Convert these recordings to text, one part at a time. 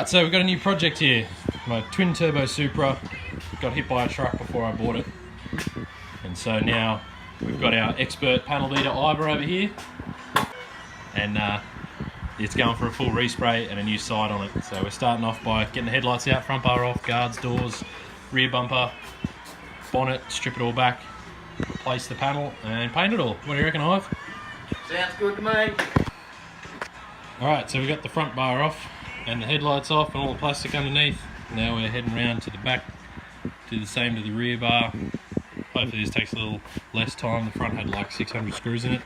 Alright, so we've got a new project here. My Twin Turbo Supra got hit by a truck before I bought it. And so now we've got our expert panel beater Ivor over here. And it's going for a full respray and a new sight on it. So we're starting off by getting the headlights out, front bar off, guards, doors, rear bumper, bonnet, strip it all back, replace the panel and paint it all. What do you reckon, Ive? Sounds good to me. Alright, so we've got the front bar off and the headlights off and all the plastic underneath. Now we're heading around to the back, do the same to the rear bar. Hopefully this takes a little less time. The front had like 600 screws in it.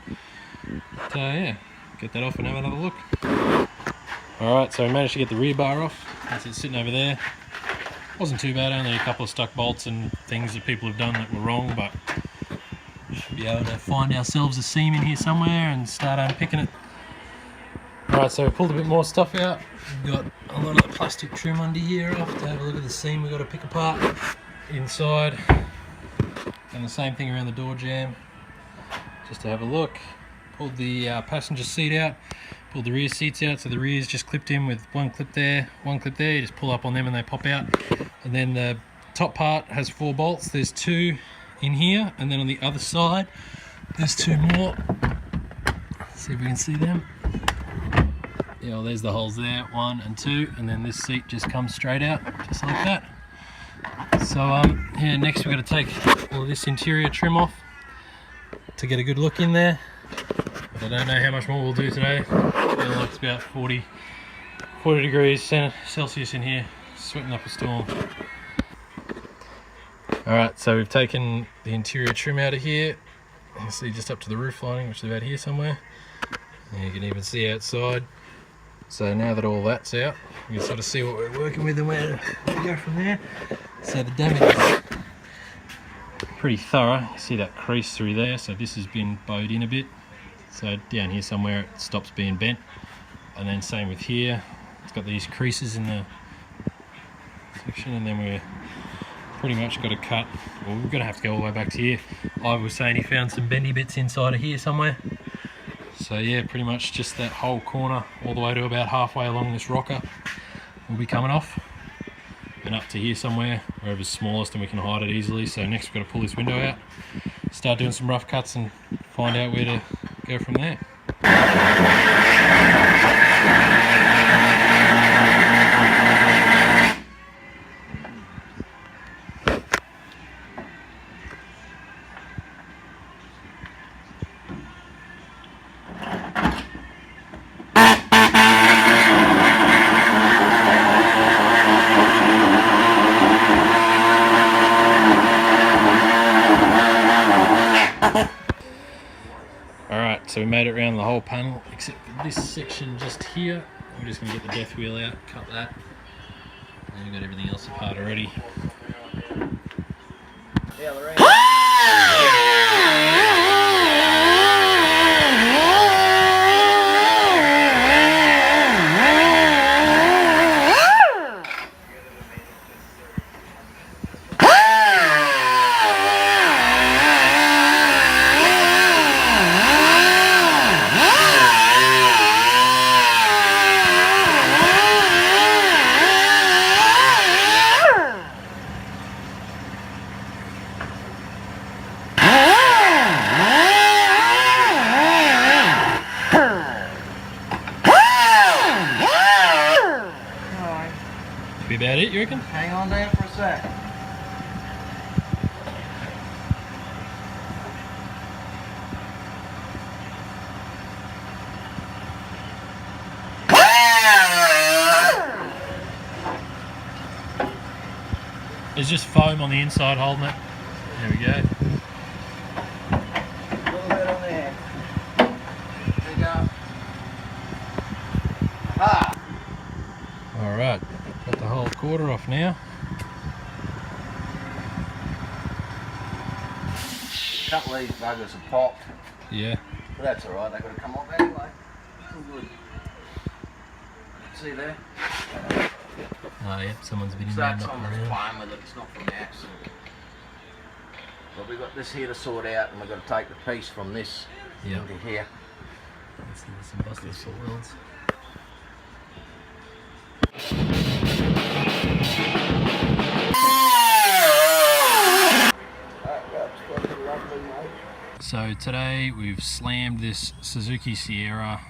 So yeah, get that off and have another look. Alright, so we managed to get the rear bar off. That's it sitting over there. Wasn't too bad, only a couple of stuck bolts and things that people have done that were wrong, but we should be able to find ourselves a seam in here somewhere and start unpicking it. Alright, so we pulled a bit more stuff out. We've got a lot of the plastic trim under here off to have a look at the seam we've got to pick apart inside. And the same thing around the door jamb, just to have a look. Pulled the passenger seat out, pulled the rear seats out, so the rear's just clipped in with one clip there, you just pull up on them and they pop out. And then the top part has 4 bolts, there's 2 in here, and then on the other side there's 2 more. Let's see if we can see them. Yeah, well, there's the holes there, 1 and 2, and then this seat just comes straight out, just like that. So yeah, next we've got to take all of this interior trim off to get a good look in there. But I don't know how much more we'll do today. I feel like it's about 40 degrees Celsius in here, sweating up a storm. Alright, so we've taken the interior trim out of here. You can see just up to the roof lining, which is about here somewhere. And you can even see outside. So now that all that's out, we can sort of see what we're working with and where to go from there. So the damage is pretty thorough. You see that crease through there, so this has been bowed in a bit. So down here somewhere it stops being bent. And then same with here. It's got these creases in the section, and then we're pretty much got to cut. Well, we're going to have to go all the way back to here. Ivor was saying he found some bendy bits inside of here somewhere. So yeah, pretty much just that whole corner all the way to about halfway along this rocker will be coming off, and up to here somewhere, wherever's smallest and we can hide it easily. So next we've got to pull this window out, start doing some rough cuts and find out where to go from there. Alright, so we made it around the whole panel except for this section just here. We're just going to get the death wheel out, cut that, and we've got everything else apart already. Yeah, Lorraine. Be about it, you reckon? Hang on down for a sec. There's just foam on the inside holding it. There we go. A little bit on there. There you go. Ah! Alright, got the whole quarter off now. A couple of these buggers have popped. Yeah. But that's alright, they've got to come off anyway. All good. See there? Oh yep, someone's been in So there that's knocking on the around. fine with it, it's not from the accident. But we've got this here to sort out, and we've got to take the piece from this into here. Let's see, there's some busted foot welds. So today we've slammed this Suzuki Sierra